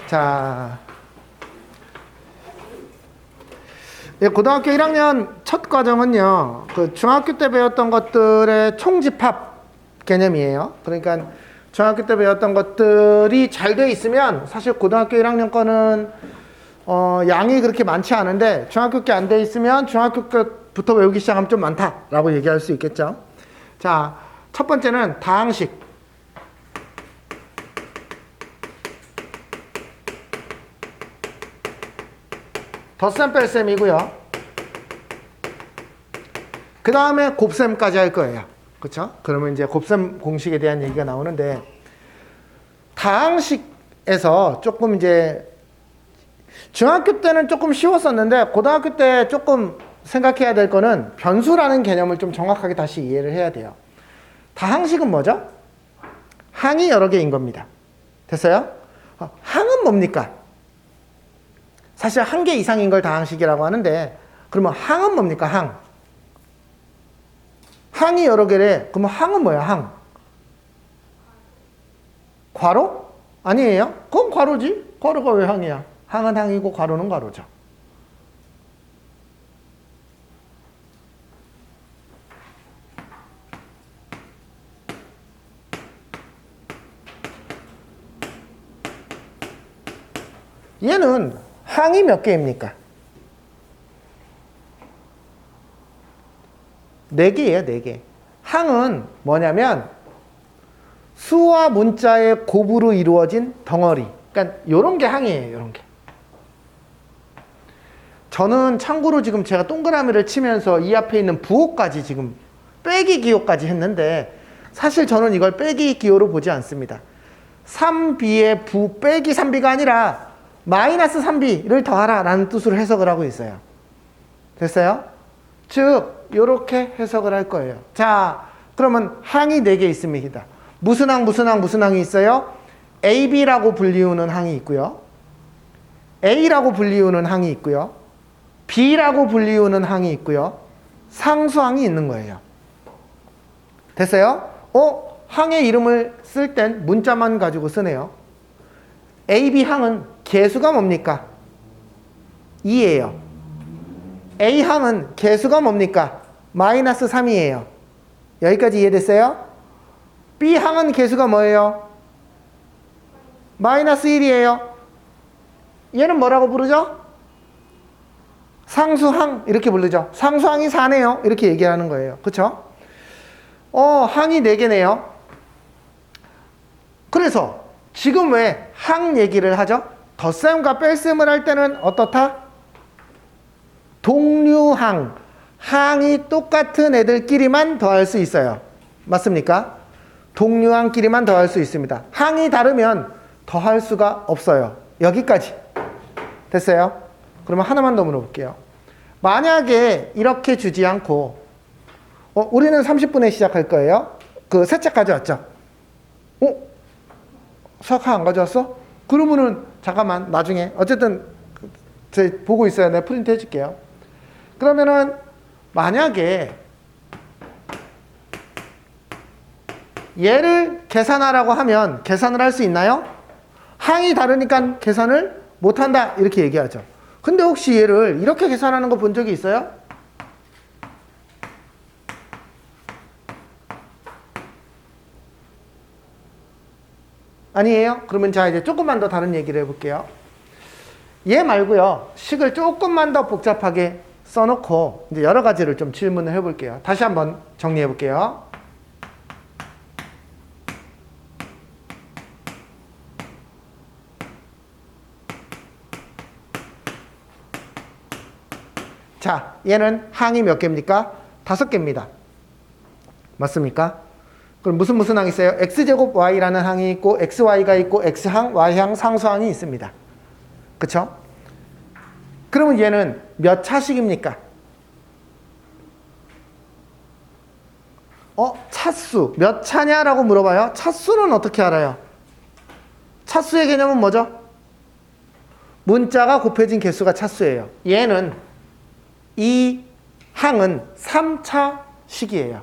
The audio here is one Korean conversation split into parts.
자, 고등학교 1학년 첫 과정은요, 그 중학교 때 배웠던 것들의 총집합 개념이에요. 그러니까 중학교 때 배웠던 것들이 잘 돼 있으면 사실 고등학교 1학년 거는 양이 그렇게 많지 않은데 중학교 게 안 돼 있으면 중학교 때부터 외우기 시작하면 좀 많다라고 얘기할 수 있겠죠. 자, 첫 번째는 다항식. 덧셈 뺄셈이고요. 그 다음에 곱셈까지 할 거예요. 그렇죠? 그러면 이제 곱셈 공식에 대한 얘기가 나오는데, 다항식에서 조금 이제 중학교 때는 조금 쉬웠었는데 고등학교 때 조금 생각해야 될 거는 변수라는 개념을 좀 정확하게 다시 이해를 해야 돼요. 다항식은 뭐죠? 항이 여러 개인 겁니다. 됐어요? 항은 뭡니까? 사실 한 개 이상인 걸 다항식이라고 하는데, 그러면 항은 뭡니까? 항. 항이 여러 개래. 그러면 항은 뭐야? 항. 괄호? 아니에요? 그건 괄호지. 괄호가 왜 항이야? 항은 항이고 괄호는 괄호죠. 얘는 항이 몇 개입니까? 4개예요, 4개. 항은 뭐냐면 수와 문자의 곱으로 이루어진 덩어리. 그러니까 요런 게 항이에요, 요런 게. 저는 참고로 지금 제가 동그라미를 치면서 이 앞에 있는 부호까지 지금 빼기 기호까지 했는데, 사실 저는 이걸 빼기 기호로 보지 않습니다. 3b의 부 빼기 3b가 아니라 마이너스 3b를 더하라 라는 뜻으로 해석을 하고 있어요. 됐어요? 즉 이렇게 해석을 할 거예요. 자, 그러면 항이 4개 있습니다. 무슨 항, 무슨 항, 무슨 항이 있어요? AB라고 불리우는 항이 있고요, A라고 불리우는 항이 있고요, B라고 불리우는 항이 있고요, 상수항이 있는 거예요. 됐어요? 항의 이름을 쓸 땐 문자만 가지고 쓰네요. AB 항은 개수가 뭡니까? 2예요. A 항은 개수가 뭡니까? 마이너스 3이에요. 여기까지 이해됐어요? B 항은 개수가 뭐예요? 마이너스 1이에요. 얘는 뭐라고 부르죠? 상수항 이렇게 부르죠. 상수항이 4네요. 이렇게 얘기하는 거예요. 그쵸? 항이 4개네요. 그래서 지금 왜 항 얘기를 하죠? 덧셈과 뺄셈을 할 때는 어떻다? 동류항, 항이 똑같은 애들끼리만 더할 수 있어요. 맞습니까? 동류항끼리만 더할 수 있습니다. 항이 다르면 더할 수가 없어요. 여기까지. 됐어요? 그러면 하나만 더 물어볼게요. 만약에 이렇게 주지 않고 우리는 30분에 시작할 거예요. 그 새 책 가져왔죠? 수학학 안 가져왔어? 그러면은 잠깐만 나중에 어쨌든 제 보고 있어요. 내가 프린트 해줄게요. 그러면은 만약에 얘를 계산하라고 하면 계산을 할 수 있나요? 항이 다르니까 계산을 못한다 이렇게 얘기하죠. 근데 혹시 얘를 이렇게 계산하는 거 본 적이 있어요? 아니에요? 그러면 자 이제 조금만 더 다른 얘기를 해볼게요. 얘 말고요, 식을 조금만 더 복잡하게 써놓고 이제 여러 가지를 좀 질문을 해볼게요. 다시 한번 정리해볼게요. 자, 얘는 항이 몇 개입니까? 5개입니다. 맞습니까? 그럼 무슨 항이 있어요? x제곱 y라는 항이 있고 xy가 있고 x항, y항, 상수항이 있습니다. 그쵸? 그러면 얘는 몇 차식입니까? 차수. 몇 차냐라고 물어봐요. 차수는 어떻게 알아요? 차수의 개념은 뭐죠? 문자가 곱해진 개수가 차수예요. 얘는 이 항은 3차식이에요.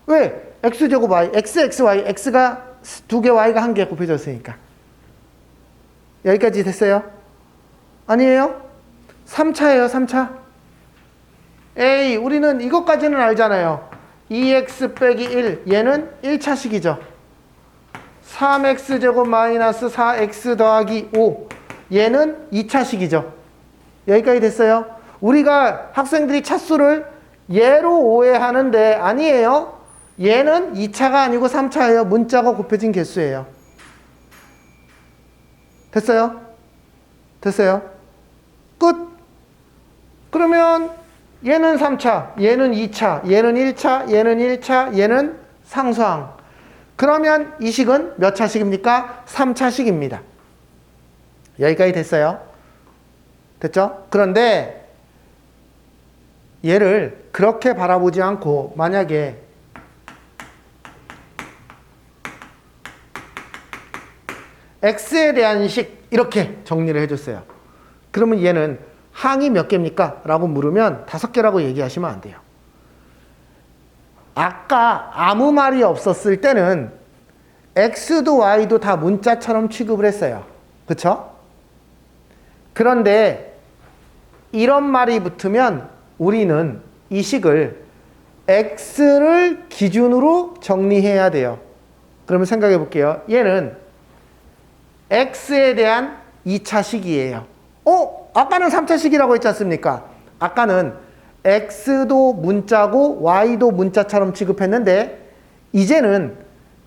왜? x제곱 y, x, y, x가 2개, y가 1개 곱해졌으니까. 여기까지 됐어요? 아니에요? 3차예요, 3차. 에이, 우리는 이것까지는 알잖아요. 2x 빼기 1, 얘는 1차식이죠. 3x제곱 마이너스 4x 더하기 5, 얘는 2차식이죠. 여기까지 됐어요? 우리가 학생들이 차수를 얘로 오해하는데 아니에요. 얘는 2차가 아니고 3차예요. 문자가 곱해진 개수예요. 됐어요? 됐어요? 끝. 그러면 얘는 3차, 얘는 2차, 얘는 1차, 얘는 1차, 얘는 상수항. 그러면 이 식은 몇 차식입니까? 3차식입니다. 여기까지 됐어요? 됐죠? 그런데 얘를 그렇게 바라보지 않고 만약에 x에 대한 식 이렇게 정리를 해줬어요. 그러면 얘는 항이 몇 개입니까? 라고 물으면 5개라고 얘기하시면 안 돼요. 아까 아무 말이 없었을 때는 x도 y도 다 문자처럼 취급을 했어요. 그쵸? 그런데 이런 말이 붙으면 우리는 이 식을 x를 기준으로 정리해야 돼요. 그러면 생각해 볼게요. 얘는 x에 대한 2차식이에요. 아까는 3차식이라고 했지 않습니까? 아까는 x도 문자고 y도 문자처럼 취급했는데 이제는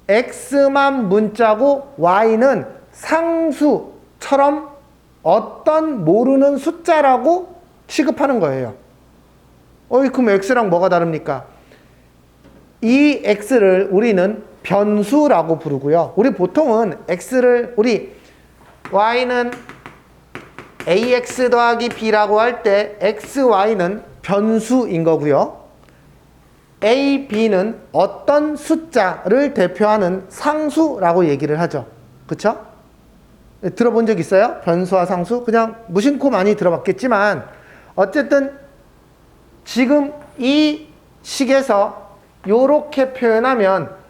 x만 문자고 y는 상수처럼 어떤 모르는 숫자라고 취급하는 거예요. 그럼 x랑 뭐가 다릅니까? 이 x를 우리는 변수라고 부르고요. 우리 보통은 x를 y는 ax 더하기 b라고 할 때 xy는 변수인 거고요. a, b는 어떤 숫자를 대표하는 상수라고 얘기를 하죠. 그쵸? 들어본 적 있어요? 변수와 상수? 그냥 무심코 많이 들어봤겠지만 어쨌든 지금 이 식에서 요렇게 표현하면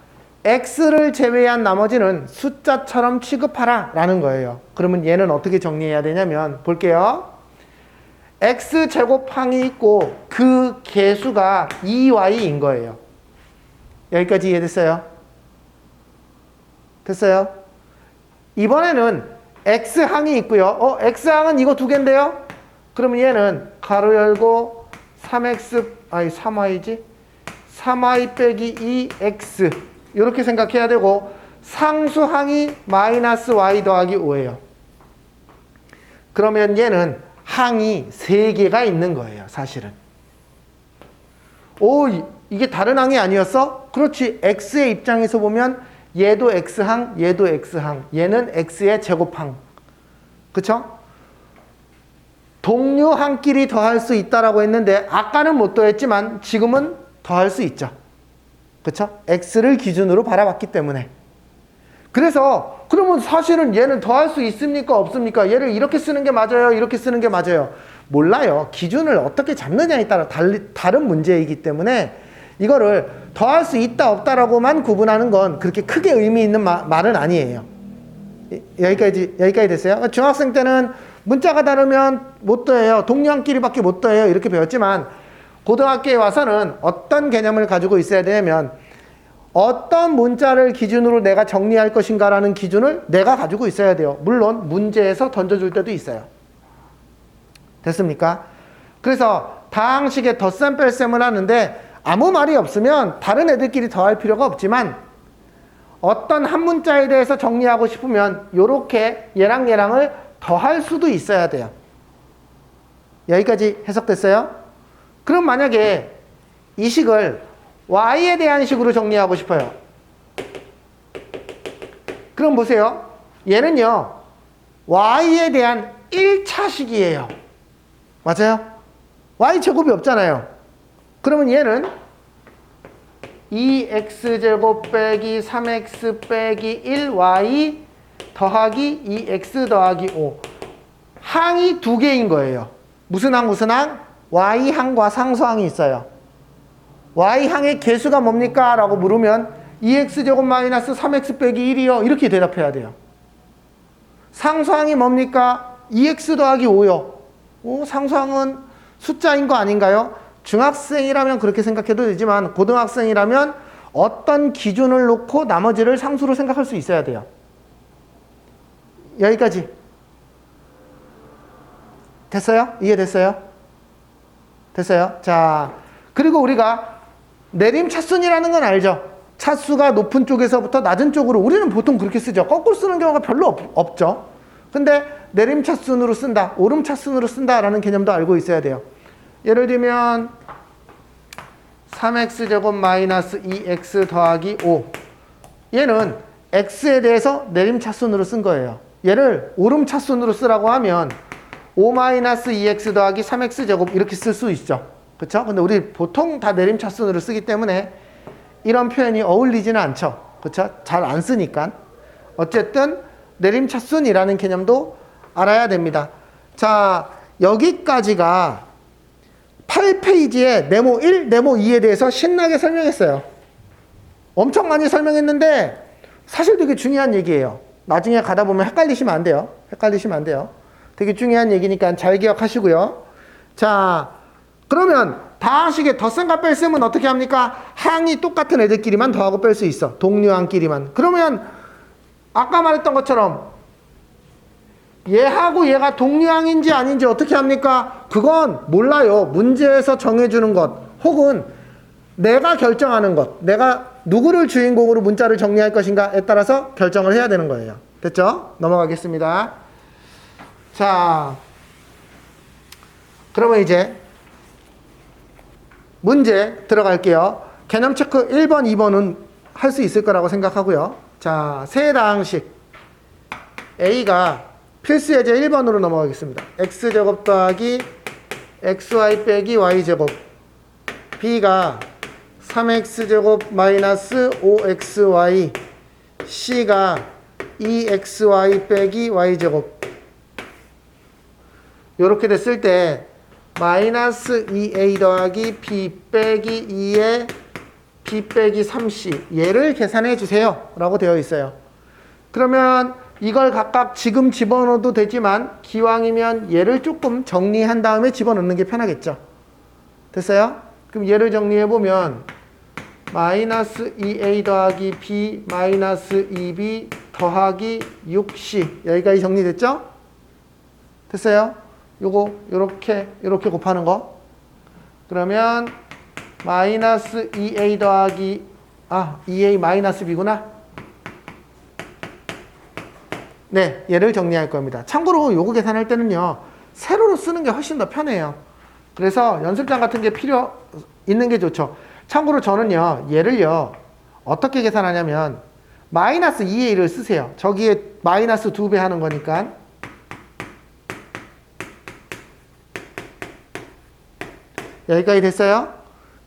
x를 제외한 나머지는 숫자처럼 취급하라 라는 거예요. 그러면 얘는 어떻게 정리해야 되냐면 볼게요. x제곱항이 있고 그 개수가 2y인 거예요. 여기까지 이해됐어요? 됐어요? 이번에는 x항이 있고요. x항은 이거 두 개인데요. 그러면 얘는 가로 열고 3y지? 3y 빼기 2x 이렇게 생각해야 되고 상수항이 마이너스 y 더하기 5예요. 그러면 얘는 항이 3개가 있는 거예요. 사실은. 이게 다른 항이 아니었어? 그렇지. x의 입장에서 보면 얘도 x항, 얘도 x항, 얘는 x의 제곱항. 그쵸? 동류항끼리 더할 수 있다라고 했는데 아까는 못 더했지만 지금은 더할 수 있죠. 그쵸? x를 기준으로 바라봤기 때문에. 그래서 그러면 사실은 얘는 더할 수 있습니까? 없습니까? 얘를 이렇게 쓰는 게 맞아요? 이렇게 쓰는 게 맞아요? 몰라요. 기준을 어떻게 잡느냐에 따라 다른 문제이기 때문에 이거를 더할 수 있다 없다라고만 구분하는 건 그렇게 크게 의미 있는 말은 아니에요. 여기까지 됐어요? 중학생 때는 문자가 다르면 못 더해요. 동료한끼리밖에 못 더해요. 이렇게 배웠지만 고등학교에 와서는 어떤 개념을 가지고 있어야 되냐면 어떤 문자를 기준으로 내가 정리할 것인가라는 기준을 내가 가지고 있어야 돼요. 물론 문제에서 던져줄 때도 있어요. 됐습니까? 그래서 다항식에 덧셈 뺄셈을 하는데 아무 말이 없으면 다른 애들끼리 더할 필요가 없지만 어떤 한 문자에 대해서 정리하고 싶으면 이렇게 얘랑 얘랑을 더할 수도 있어야 돼요. 여기까지 해석됐어요? 그럼 만약에 이 식을 y에 대한 식으로 정리하고 싶어요. 그럼 보세요. 얘는요. y에 대한 1차식이에요. 맞아요? y제곱이 없잖아요. 그러면 얘는 2x제곱 빼기 3x 빼기 1y 더하기 2x 더하기 5. 항이 두 개인 거예요. 무슨 항 무슨 항? y항과 상수항이 있어요. y항의 개수가 뭡니까? 라고 물으면 2x제곱 마이너스 3x 빼기 1이요. 이렇게 대답해야 돼요. 상수항이 뭡니까? 2x 더하기 5요. 상수항은 숫자인 거 아닌가요? 중학생이라면 그렇게 생각해도 되지만 고등학생이라면 어떤 기준을 놓고 나머지를 상수로 생각할 수 있어야 돼요. 여기까지. 됐어요? 이해됐어요? 됐어요? 자, 그리고 우리가 내림 차순이라는 건 알죠? 차수가 높은 쪽에서부터 낮은 쪽으로 우리는 보통 그렇게 쓰죠. 거꾸로 쓰는 경우가 별로 없죠. 근데 내림 차순으로 쓴다, 오름 차순으로 쓴다라는 개념도 알고 있어야 돼요. 예를 들면 3x제곱 마이너스 2x 더하기 5. 얘는 x에 대해서 내림 차순으로 쓴 거예요. 얘를 오름 차순으로 쓰라고 하면 5 마이너스 2x 더하기 3x제곱 이렇게 쓸 수 있죠. 그쵸? 근데 우리 보통 다 내림 차순으로 쓰기 때문에 이런 표현이 어울리지는 않죠. 그쵸? 잘 안 쓰니까. 어쨌든 내림 차순이라는 개념도 알아야 됩니다. 자, 여기까지가 8페이지에 네모 1, 네모 2에 대해서 신나게 설명했어요. 엄청 많이 설명했는데 사실 되게 중요한 얘기예요. 나중에 가다 보면 헷갈리시면 안 돼요. 헷갈리시면 안 돼요. 되게 중요한 얘기니까 잘 기억하시고요. 자, 그러면 다항식에 덧셈과 뺄셈은 어떻게 합니까? 항이 똑같은 애들끼리만 더하고 뺄 수 있어. 동류항끼리만. 그러면 아까 말했던 것처럼 얘하고 얘가 동류항인지 아닌지 어떻게 합니까? 그건 몰라요. 문제에서 정해주는 것 혹은 내가 결정하는 것, 내가 누구를 주인공으로 문자를 정리할 것인가에 따라서 결정을 해야 되는 거예요. 됐죠? 넘어가겠습니다. 자, 그러면 이제 문제 들어갈게요. 개념 체크 1번, 2번은 할 수 있을 거라고 생각하고요. 자, 세다항식 A가 필수 예제 1번으로 넘어가겠습니다. x제곱 더하기 xy 빼기 y제곱. B가 3x제곱 마이너스 5xy. C가 2xy 빼기 y제곱. 이렇게 됐을 때 마이너스 2a 더하기 b 빼기 2에 b 빼기 3c 얘를 계산해 주세요 라고 되어 있어요. 그러면 이걸 각각 지금 집어넣어도 되지만 기왕이면 얘를 조금 정리한 다음에 집어넣는 게 편하겠죠. 됐어요? 그럼 얘를 정리해보면 마이너스 2a 더하기 b 마이너스 2b 더하기 6c 여기까지 정리됐죠? 됐어요? 요거 요렇게 곱하는 거. 그러면 마이너스 2a 더하기 2a 마이너스 b구나. 네, 얘를 정리할 겁니다. 참고로 요거 계산할 때는요, 세로로 쓰는 게 훨씬 더 편해요. 그래서 연습장 같은 게 필요 있는 게 좋죠. 참고로 저는요, 얘를요, 어떻게 계산하냐면, 마이너스 2a를 쓰세요. 저기에 마이너스 2배 하는 거니까. 여기까지 됐어요?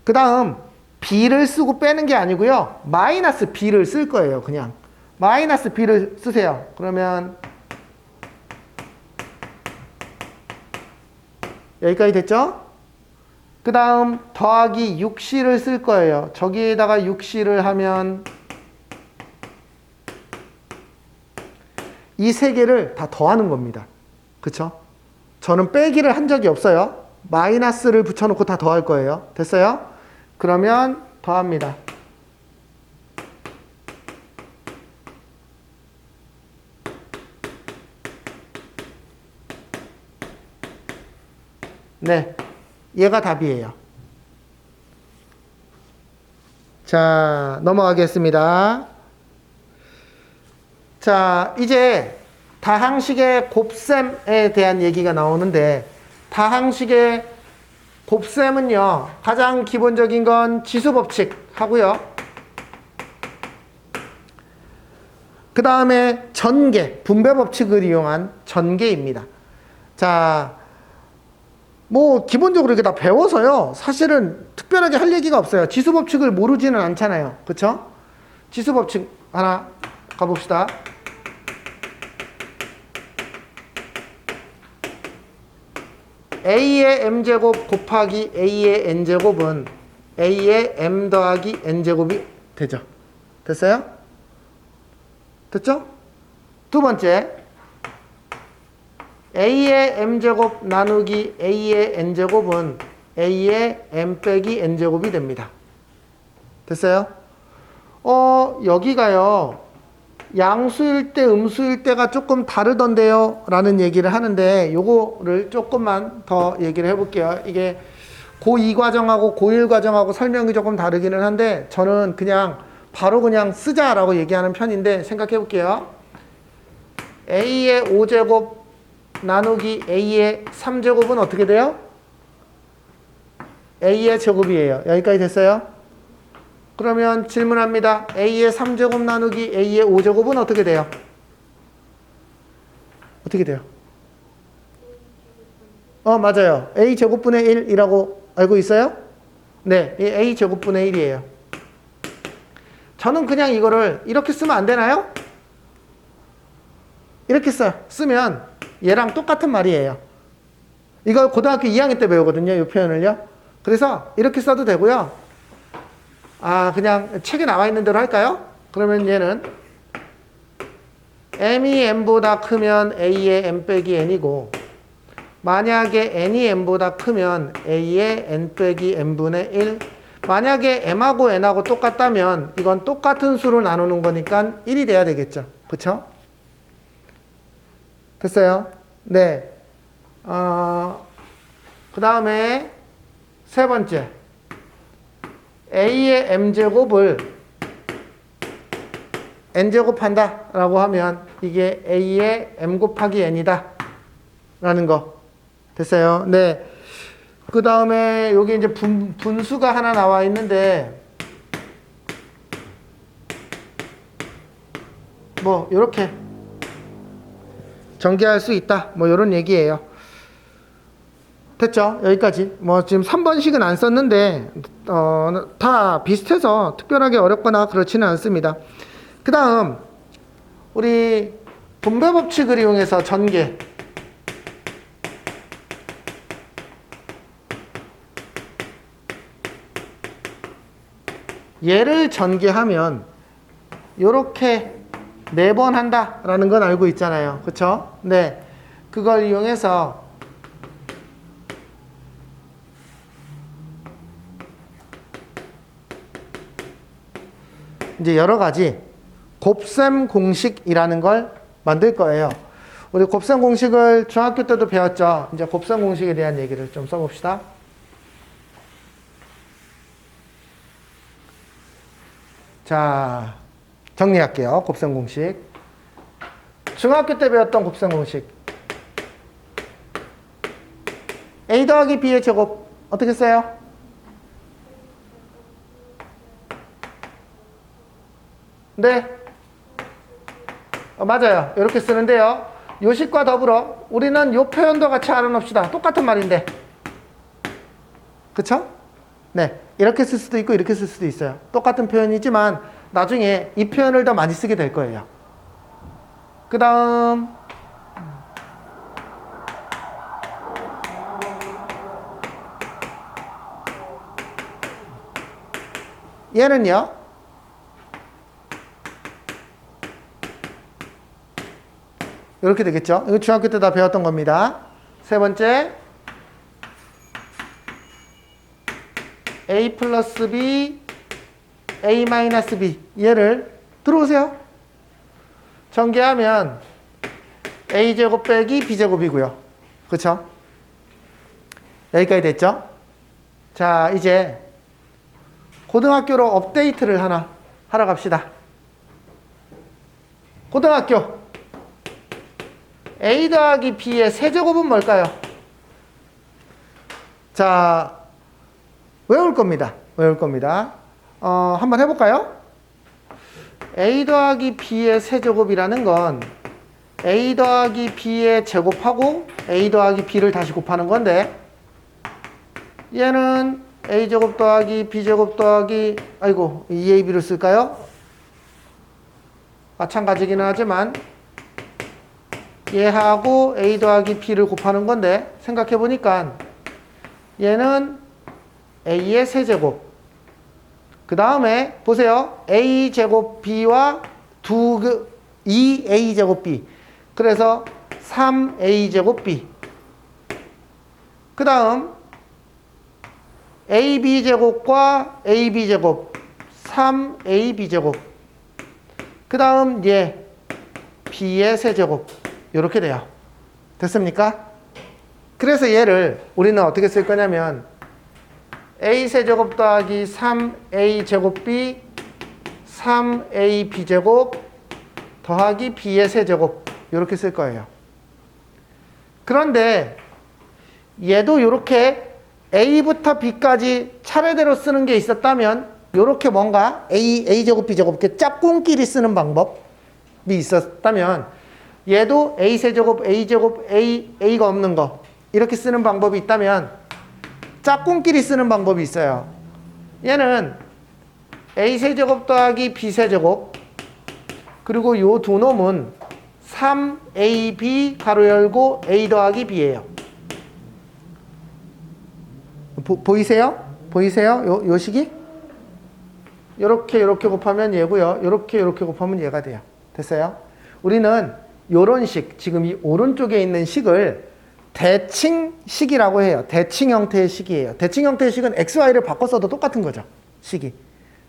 그 다음, b를 쓰고 빼는 게 아니고요, 마이너스 b를 쓸 거예요, 그냥. 마이너스 b를 쓰세요. 그러면 여기까지 됐죠? 그 다음 더하기 6c를 쓸 거예요. 저기에다가 6c를 하면 이 세 개를 다 더하는 겁니다. 그쵸? 저는 빼기를 한 적이 없어요. 마이너스를 붙여놓고 다 더할 거예요. 됐어요? 그러면 더합니다. 네, 얘가 답이에요. 자, 넘어가겠습니다. 자, 이제 다항식의 곱셈에 대한 얘기가 나오는데 다항식의 곱셈은요, 가장 기본적인 건 지수법칙 하고요. 그 다음에 전개, 분배법칙을 이용한 전개입니다. 자, 뭐 기본적으로 이렇게 다 배워서요, 사실은 특별하게 할 얘기가 없어요. 지수법칙을 모르지는 않잖아요. 그쵸? 지수법칙 하나 가봅시다. a의 m제곱 곱하기 a의 n제곱은 a의 m 더하기 n제곱이 되죠. 됐어요? 됐죠? 두 번째, a의 m제곱 나누기 a의 n제곱은 a의 m 빼기 n제곱이 됩니다. 됐어요? 여기가요. 양수일 때 음수일 때가 조금 다르던데요 라는 얘기를 하는데 요거를 조금만 더 얘기를 해볼게요. 이게 고2 과정하고 고1 과정하고 설명이 조금 다르기는 한데 저는 그냥 바로 그냥 쓰자라고 얘기하는 편인데 생각해 볼게요. a의 5제곱 나누기 a의 3제곱은 어떻게 돼요? a의 제곱이에요. 여기까지 됐어요? 그러면 질문합니다. a의 3제곱 나누기 a의 5제곱은 어떻게 돼요? 어떻게 돼요? 맞아요. a 제곱분의 1이라고 알고 있어요? 네, a 제곱분의 1이에요. 저는 그냥 이거를 이렇게 쓰면 안 되나요? 이렇게 쓰면 얘랑 똑같은 말이에요. 이걸 고등학교 2학년 때 배우거든요. 이 표현을요. 그래서 이렇게 써도 되고요. 그냥 책에 나와 있는 대로 할까요? 그러면 얘는 m이 n보다 크면 a의 n 빼기 n이고 만약에 n이 n보다 크면 a의 n 빼기 n분의 1 만약에 m하고 n하고 똑같다면 이건 똑같은 수로 나누는 거니까 1이 돼야 되겠죠. 그쵸? 됐어요? 네. 그 다음에 세 번째. a의 m제곱을 n제곱 한다 라고 하면 이게 a의 m 곱하기 n이다 라는 거. 됐어요? 네. 그 다음에 여기 이제 분수가 하나 나와 있는데 뭐 요렇게 전개할 수 있다 뭐 요런 얘기예요. 됐죠? 여기까지. 뭐 지금 3번씩은 안 썼는데 다 비슷해서 특별하게 어렵거나 그렇지는 않습니다. 그 다음 우리 분배 법칙을 이용해서 전개. 얘를 전개하면 요렇게 4번 한다라는 건 알고 있잖아요. 그쵸? 네. 그걸 이용해서 이제 여러 가지 곱셈 공식이라는 걸 만들 거예요. 우리 곱셈 공식을 중학교 때도 배웠죠. 이제 곱셈 공식에 대한 얘기를 좀 써봅시다. 자, 정리할게요. 곱셈 공식. 중학교 때 배웠던 곱셈 공식. a 더하기 b의 제곱 어떻게 써요? 네. 맞아요. 이렇게 쓰는데요. 요식과 더불어 우리는 요 표현도 같이 알아놓읍시다. 똑같은 말인데. 그쵸? 네. 이렇게 쓸 수도 있고 이렇게 쓸 수도 있어요. 똑같은 표현이지만 나중에 이 표현을 더 많이 쓰게 될 거예요. 그 다음 얘는요. 이렇게 되겠죠. 이거 중학교 때 다 배웠던 겁니다. 세 번째 a 플러스 b a 마이너스 b 얘를 들어오세요. 전개하면 a제곱 빼기 b제곱이고요. 그렇죠? 여기까지 됐죠? 자, 이제 고등학교로 업데이트를 하나 하러 갑시다. 고등학교 a 더하기 b의 세제곱은 뭘까요? 자, 외울 겁니다. 외울 겁니다. 한번 해볼까요? a 더하기 b의 세제곱이라는 건 a 더하기 b의 제곱하고 a 더하기 b를 다시 곱하는 건데 얘는 a제곱 더하기 b제곱 더하기 2ab를 쓸까요? 마찬가지기는 하지만 얘하고 a 더하기 b를 곱하는 건데 생각해보니까 얘는 a의 세제곱 그 다음에 보세요. a제곱 b와 2a 제곱 b 그래서 3a제곱 b. 그 다음 ab제곱과 ab제곱 3ab제곱. 그 다음 얘 b의 세제곱. 이렇게 돼요. 됐습니까? 그래서 얘를 우리는 어떻게 쓸 거냐면 a 세제곱 더하기 3a 제곱 b 3ab 제곱 더하기 b의 세제곱 이렇게 쓸 거예요. 그런데 얘도 이렇게 a부터 b까지 차례대로 쓰는 게 있었다면 이렇게 뭔가 a 제곱 b 제곱 이렇게 짝꿍끼리 쓰는 방법이 있었다면 얘도 a 세제곱 a 제곱 a가 없는 거 이렇게 쓰는 방법이 있다면 짝꿍끼리 쓰는 방법이 있어요. 얘는 a 세제곱 더하기 b 세제곱 그리고 요 두 놈은 3ab 가로 열고 a 더하기 b예요. 보이세요? 보이세요? 요 식이? 요렇게 곱하면 얘고요. 요렇게 곱하면 얘가 돼요. 됐어요? 우리는 요런 식, 지금 이 오른쪽에 있는 식을 대칭식이라고 해요. 대칭 형태의 식이에요. 대칭 형태의 식은 XY를 바꿔 써도 똑같은 거죠. 식이.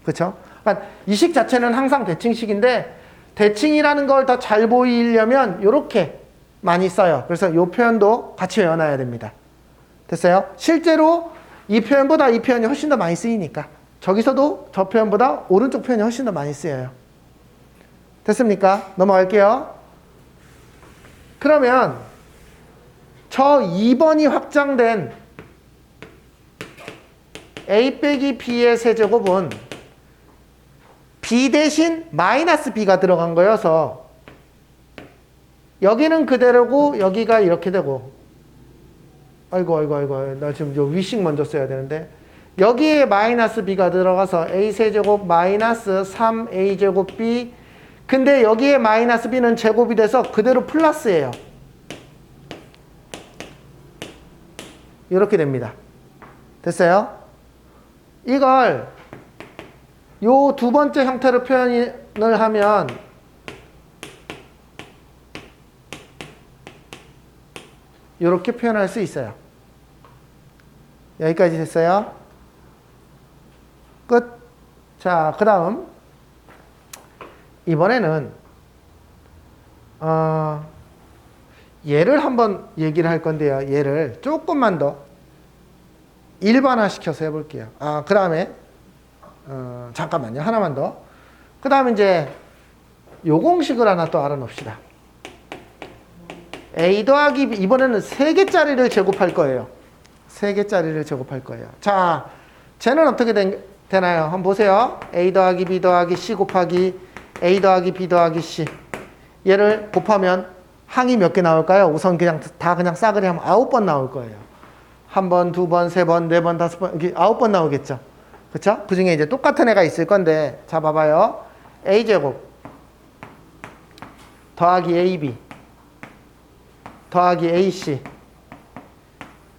그렇죠? 그러니까 이 식 자체는 항상 대칭식인데 대칭이라는 걸 더 잘 보이려면 이렇게 많이 써요. 그래서 이 표현도 같이 외워놔야 됩니다. 됐어요? 실제로 이 표현보다 이 표현이 훨씬 더 많이 쓰이니까 저기서도 저 표현보다 오른쪽 표현이 훨씬 더 많이 쓰여요. 됐습니까? 넘어갈게요. 그러면 저 2번이 확장된 a 빼기 b의 세제곱은 b 대신 마이너스 b가 들어간 거여서 여기는 그대로고 여기가 이렇게 되고 아이고 나 지금 요 위식 먼저 써야 되는데 여기에 마이너스 b가 들어가서 a 세제곱 마이너스 3a 제곱 b 근데 여기에 마이너스 b는 제곱이 돼서 그대로 플러스예요. 이렇게 됩니다. 됐어요? 이걸 요 두 번째 형태로 표현을 하면 이렇게 표현할 수 있어요. 여기까지 됐어요? 끝. 자, 그 다음 이번에는 얘를 한번 얘기를 할 건데요. 얘를 조금만 더 일반화 시켜서 해볼게요. 그 다음에 잠깐만요. 하나만 더. 그 다음에 이제 요 공식을 하나 또 알아놓읍시다. a 더하기 b, 이번에는 3개짜리를 제곱할 거예요. 3개짜리를 제곱할 거예요. 자, 쟤는 어떻게 되나요? 한번 보세요. a 더하기 b 더하기 c 곱하기 a 더하기 b 더하기 c. 얘를 곱하면 항이 몇 개 나올까요? 우선 그냥 싸그리 하면 9번 나올 거예요. 1번, 2번, 3번, 4번, 5번, 이렇게 9번 나오겠죠. 그쵸? 그 중에 이제 똑같은 애가 있을 건데, 자, 봐봐요. a제곱 더하기 ab 더하기 ac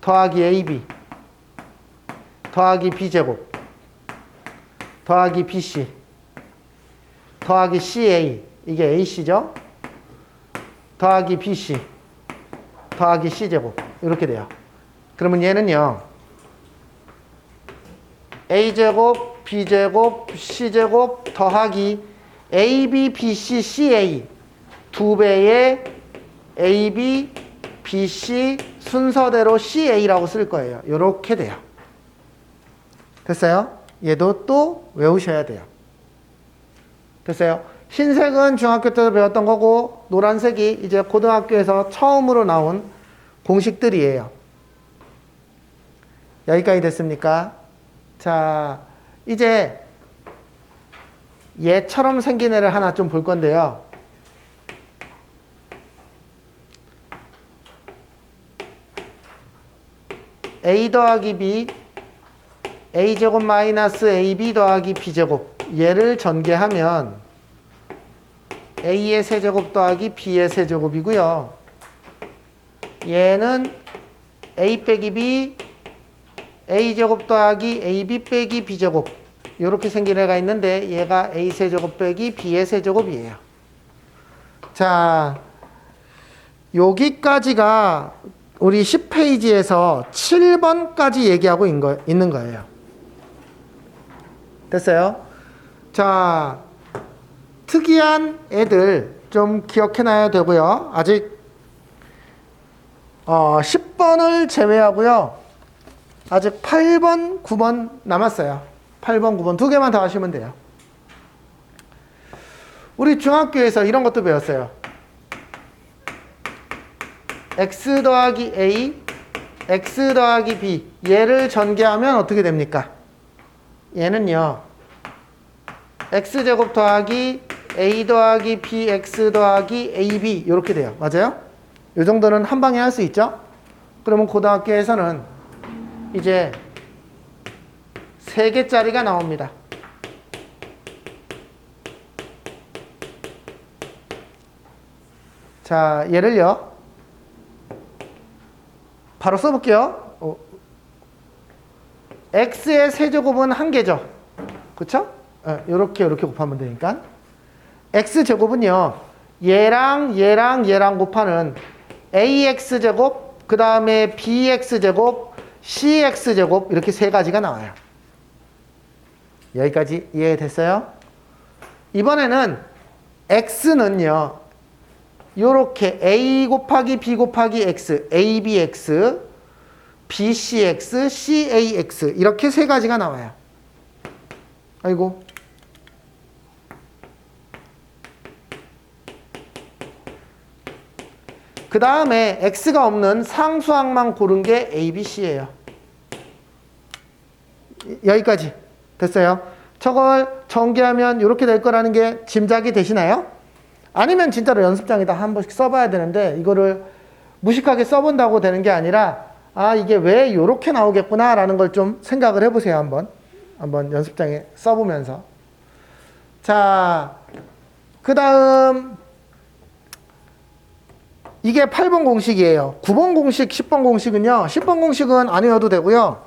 더하기 ab 더하기 b제곱 더하기 bc 더하기 ca 이게 ac죠? 더하기 bc 더하기 c제곱 이렇게 돼요. 그러면 얘는요 a제곱 b제곱 c제곱 더하기 ab, bc, ca 2배의 ab, bc 순서대로 ca라고 쓸 거예요. 이렇게 돼요. 됐어요? 얘도 또 외우셔야 돼요. 됐어요? 흰색은 중학교 때도 배웠던 거고 노란색이 이제 고등학교에서 처음으로 나온 공식들이에요. 여기까지 됐습니까? 자, 이제 얘처럼 생긴 애를 하나 좀 볼 건데요. a 더하기 b a제곱 마이너스 ab 더하기 b제곱 얘를 전개하면 a의 세제곱 더하기 b의 세제곱이고요. 얘는 a 빼기 b a제곱 더하기 ab 빼기 b제곱 이렇게 생긴 애가 있는데 얘가 a 세제곱 빼기 b의 세제곱이에요. 자, 여기까지가 우리 10페이지에서 7번까지 얘기하고 있는 거예요. 됐어요? 자, 특이한 애들 좀 기억해놔야 되고요. 아직 10번을 제외하고요. 아직 8번, 9번 남았어요. 8번, 9번 두 개만 더 하시면 돼요. 우리 중학교에서 이런 것도 배웠어요. x 더하기 a, x 더하기 b. 얘를 전개하면 어떻게 됩니까? 얘는요. x제곱 더하기 a 더하기 bx 더하기 ab 이렇게 돼요. 맞아요? 이 정도는 한 방에 할 수 있죠? 그러면 고등학교에서는 이제 3개짜리가 나옵니다. 자, 얘를요. 바로 써볼게요. x의 세제곱은 1개죠. 그쵸? 요렇게 곱하면 되니까. x제곱은요. 얘랑 곱하는 ax제곱, 그 다음에 bx제곱, cx제곱 이렇게 3가지가 나와요. 여기까지 이해됐어요? 이번에는 x는요. 요렇게 a 곱하기 b 곱하기 x, abx, bcx, cax 이렇게 3가지가 나와요. 아이고. 그 다음에 x가 없는 상수항만 고른 게 a, b, c예요. 여기까지 됐어요? 저걸 전개하면 이렇게 될 거라는 게 짐작이 되시나요? 아니면 진짜로 연습장에다 한 번씩 써봐야 되는데 이거를 무식하게 써본다고 되는 게 아니라 이게 왜 이렇게 나오겠구나 라는 걸 좀 생각을 해보세요. 한번 연습장에 써보면서. 자, 그 다음 이게 8번 공식이에요. 9번 공식, 10번 공식은요. 10번 공식은 안 외워도 되고요.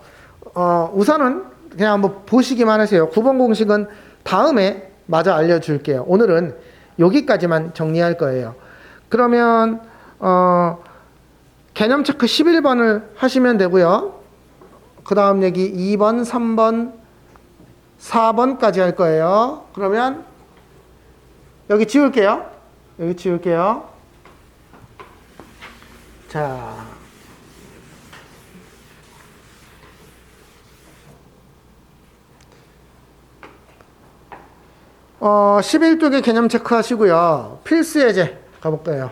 우선은 그냥 한번 보시기만 하세요. 9번 공식은 다음에 마저 알려줄게요. 오늘은 여기까지만 정리할 거예요. 그러면 개념 체크 11번을 하시면 되고요. 그 다음 얘기 2번, 3번, 4번까지 할 거예요. 그러면 여기 지울게요. 여기 지울게요. 자, 11쪽에 개념 체크하시고요. 필수 예제 가볼까요?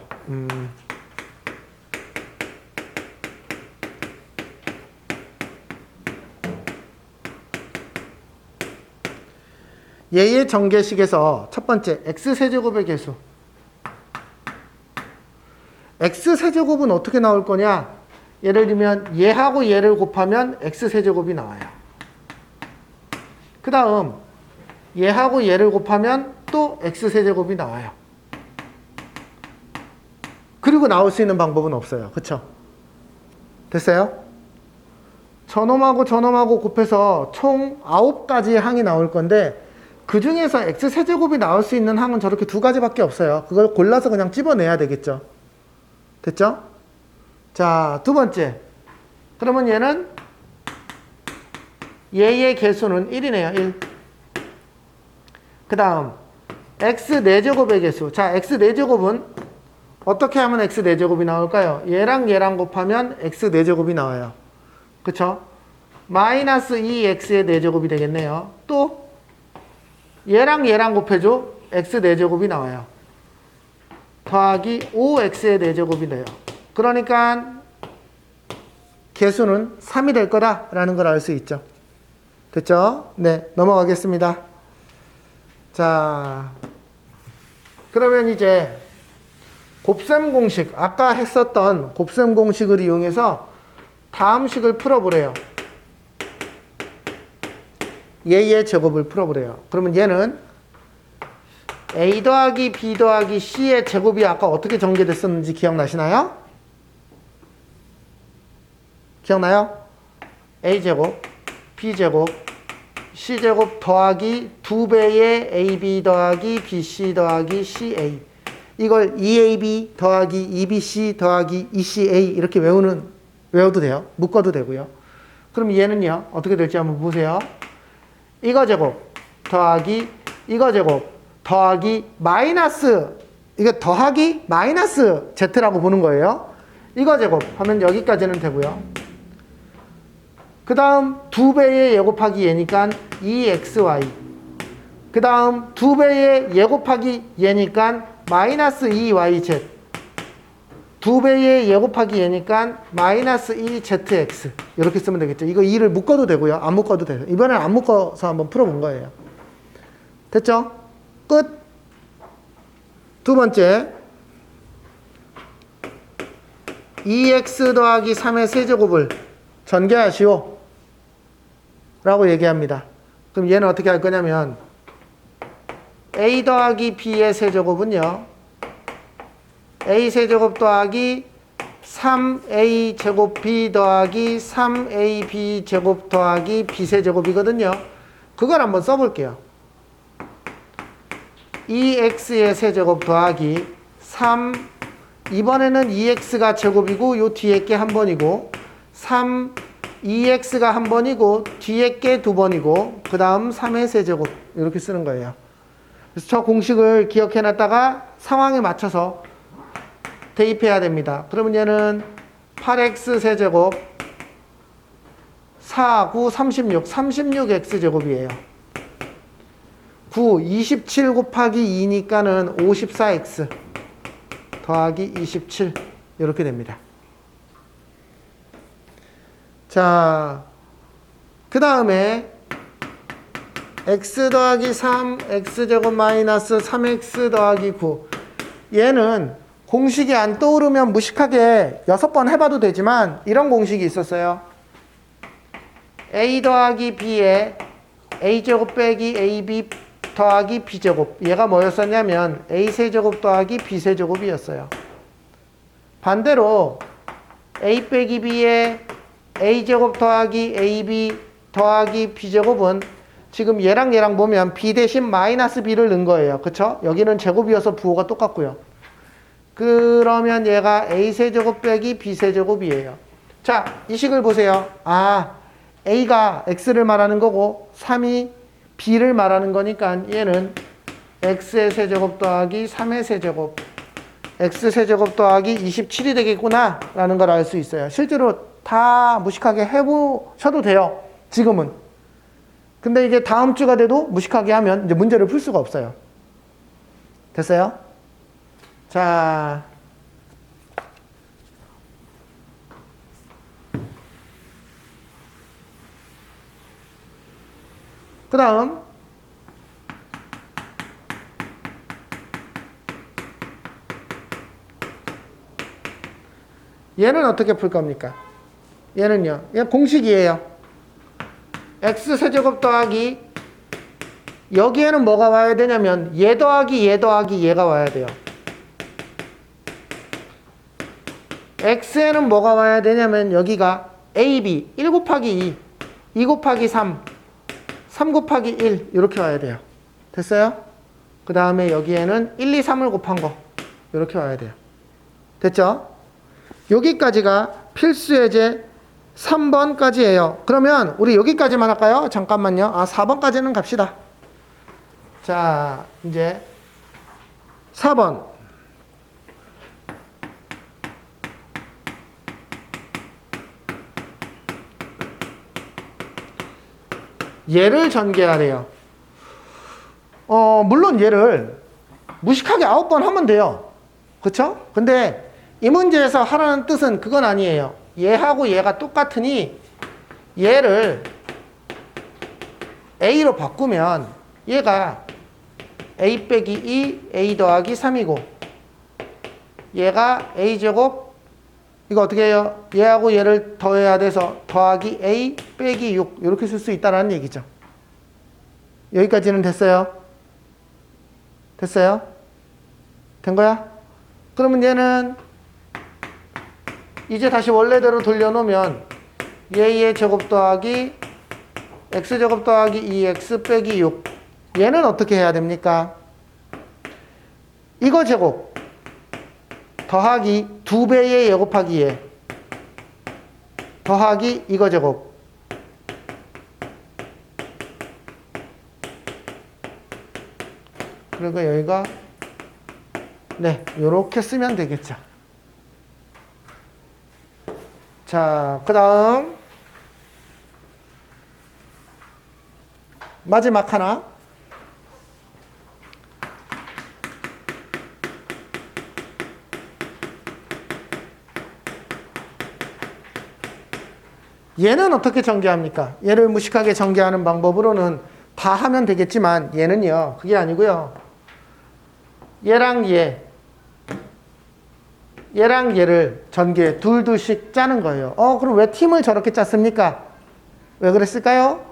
얘의 전개식에서 첫 번째 x세제곱의 개수. x세제곱은 어떻게 나올 거냐? 예를 들면 얘하고 얘를 곱하면 x세제곱이 나와요. 그 다음 얘하고 얘를 곱하면 또 x세제곱이 나와요. 그리고 나올 수 있는 방법은 없어요. 그쵸? 됐어요? 저놈하고 저놈하고 곱해서 총 9가지의 항이 나올 건데 그 중에서 x세제곱이 나올 수 있는 항은 저렇게 2가지밖에 없어요. 그걸 골라서 그냥 집어내야 되겠죠. 됐죠? 자, 두 번째. 그러면 얘는 얘의 개수는 1이네요. 1. 그 다음 x 4제곱의 개수. 자, x 4제곱은 어떻게 하면 x 4제곱이 나올까요? 얘랑 곱하면 x 4제곱이 나와요. 그쵸? 마이너스 2x의 4제곱이 되겠네요. 또 얘랑 곱해줘. x 4제곱이 나와요. 더하기 5x의 4제곱이 돼요. 그러니까 개수는 3이 될 거다라는 걸 알 수 있죠. 됐죠? 네, 넘어가겠습니다. 자, 그러면 이제 곱셈 공식, 아까 했었던 곱셈 공식을 이용해서 다음 식을 풀어보래요. 얘의 제곱을 풀어보래요. 그러면 얘는 a 더하기 b 더하기 c의 제곱이 아까 어떻게 전개됐었는지 기억나시나요? 기억나요? a제곱, b제곱, c제곱 더하기 2배의 ab 더하기 bc 더하기 ca. 이걸 EAB 더하기 EBC 더하기 ECA 이렇게 외워도 돼요. 묶어도 되고요. 그럼 얘는요, 어떻게 될지 한번 보세요. 이거 제곱 더하기 이거 제곱 더하기 마이너스, 이게 더하기 마이너스 Z라고 보는 거예요. 이거 제곱 하면 여기까지는 되고요. 그 다음 2배의 예 곱하기 예니까 2xy. 그 다음 2배의 예 곱하기 예니까 마이너스 2yz. 2배의 예 곱하기 예니까 마이너스 2zx. 이렇게 쓰면 되겠죠. 이거 2를 묶어도 되고요. 안 묶어도 돼요. 이번엔 안 묶어서 한번 풀어본 거예요. 됐죠? 끝. 두 번째. 2x 더하기 3의 세제곱을 전개하시오 라고 얘기합니다. 그럼 얘는 어떻게 할 거냐면 a 더하기 b의 세제곱은요, a 세제곱 더하기 3a 제곱 b 더하기 3ab 제곱 더하기 b 세제곱이거든요. 그걸 한번 써볼게요. 2x의 세제곱 더하기 3, 이번에는 2x가 제곱이고 요 뒤에 게 한 번이고 3, 2x가 한 번이고 뒤에 게 두 번이고 그 다음 3의 세제곱 이렇게 쓰는 거예요. 그래서 저 공식을 기억해 놨다가 상황에 맞춰서 대입해야 됩니다. 그러면 얘는 8x 세제곱 4, 9, 36, 36x 제곱이에요. 9, 27 곱하기 2니까는 54x 더하기 27 이렇게 됩니다. 자, 그 다음에 x 더하기 3, x제곱 마이너스 3x 더하기 9. 얘는 공식이 안 떠오르면 무식하게 6번 해봐도 되지만 이런 공식이 있었어요. a 더하기 b에 a제곱 빼기 ab 더하기 b제곱. 얘가 뭐였었냐면 a세제곱 더하기 b세제곱이었어요. 반대로 a 빼기 b에 a제곱 더하기 ab 더하기 b제곱은 지금 얘랑 얘랑 보면 b 대신 마이너스 b를 넣은 거예요. 그쵸? 여기는 제곱이어서 부호가 똑같고요. 그러면 얘가 a세제곱 빼기 b세제곱이에요. 자, 이 식을 보세요. 아, a가 x를 말하는 거고 3이 b를 말하는 거니까 얘는 x의 세제곱 더하기 3의 세제곱, x 세제곱 더하기 27이 되겠구나 라는 걸 알 수 있어요. 실제로 다 무식하게 해보셔도 돼요. 지금은. 근데 이제 다음 주가 돼도 무식하게 하면 이제 문제를 풀 수가 없어요. 됐어요? 자, 그 다음 얘는 어떻게 풀 겁니까? 얘는요, 얘 공식이에요. x세제곱 더하기, 여기에는 뭐가 와야 되냐면 얘 더하기 얘 더하기 얘가 와야 돼요. x에는 뭐가 와야 되냐면 여기가 ab 1 곱하기 2, 2 곱하기 3, 3 곱하기 1 이렇게 와야 돼요. 됐어요? 그 다음에 여기에는 1, 2, 3을 곱한 거 이렇게 와야 돼요. 됐죠? 여기까지가 필수 예제 3번까지예요. 그러면 우리 여기까지만 할까요? 잠깐만요. 4번까지는 갑시다. 자, 이제 4번. 얘를 전개하래요. 물론 얘를 무식하게 9번 하면 돼요. 그쵸? 근데 이 문제에서 하라는 뜻은 그건 아니에요. 얘하고 얘가 똑같으니 얘를 a로 바꾸면 얘가 a 빼기 2, a 더하기 3이고 얘가 a제곱, 이거 어떻게 해요? 얘하고 얘를 더해야 돼서 더하기 a 빼기 6 이렇게 쓸 수 있다는 얘기죠. 여기까지는 됐어요? 됐어요? 된 거야? 그러면 얘는 이제 다시 원래대로 돌려놓으면 얘의 제곱 더하기 x제곱 더하기 2x 빼기 6. 얘는 어떻게 해야 됩니까? 이거 제곱 더하기 2배의 얘 곱하기 얘 더하기 이거 제곱. 그리고 여기가 네, 요렇게 쓰면 되겠죠. 자, 그 다음 마지막 하나. 얘는 어떻게 전개합니까? 얘를 무식하게 전개하는 방법으로는 다 하면 되겠지만 얘는요, 그게 아니고요. 얘랑 얘를 전개 둘씩 짜는 거예요. 그럼 왜 팀을 저렇게 짰습니까? 왜 그랬을까요?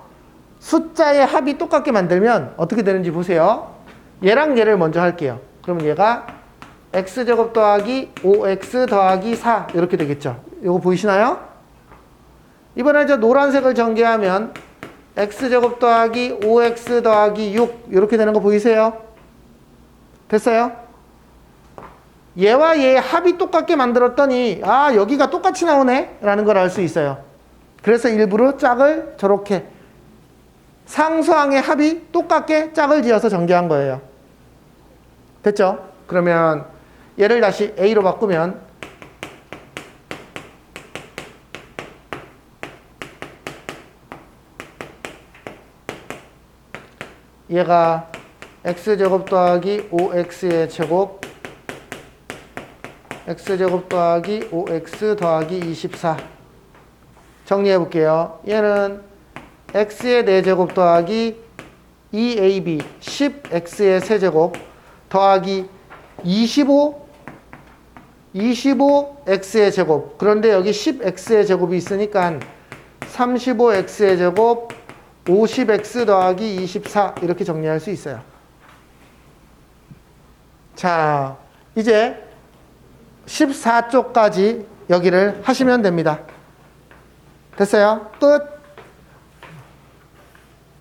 숫자의 합이 똑같게 만들면 어떻게 되는지 보세요. 얘랑 얘를 먼저 할게요. 그럼 얘가 x제곱 더하기 5x 더하기 4 이렇게 되겠죠. 이거 보이시나요? 이번에 저 노란색을 전개하면 x제곱 더하기 5x 더하기 6 이렇게 되는 거 보이세요? 됐어요? 얘와 얘의 합이 똑같게 만들었더니 아 여기가 똑같이 나오네 라는 걸 알 수 있어요. 그래서 일부러 짝을 저렇게 상수항의 합이 똑같게 짝을 지어서 전개한 거예요. 됐죠? 그러면 얘를 다시 a로 바꾸면 얘가 x제곱 더하기 5x의 제곱 x제곱 더하기 5x 더하기 24 정리해 볼게요. 얘는 x의 4제곱 더하기 2ab 10x의 세제곱 더하기 25x의 제곱. 그런데 여기 10x의 제곱이 있으니까 35x의 제곱 50x 더하기 24 이렇게 정리할 수 있어요. 자, 이제 14쪽까지 여기를 하시면 됩니다. 됐어요? 끝.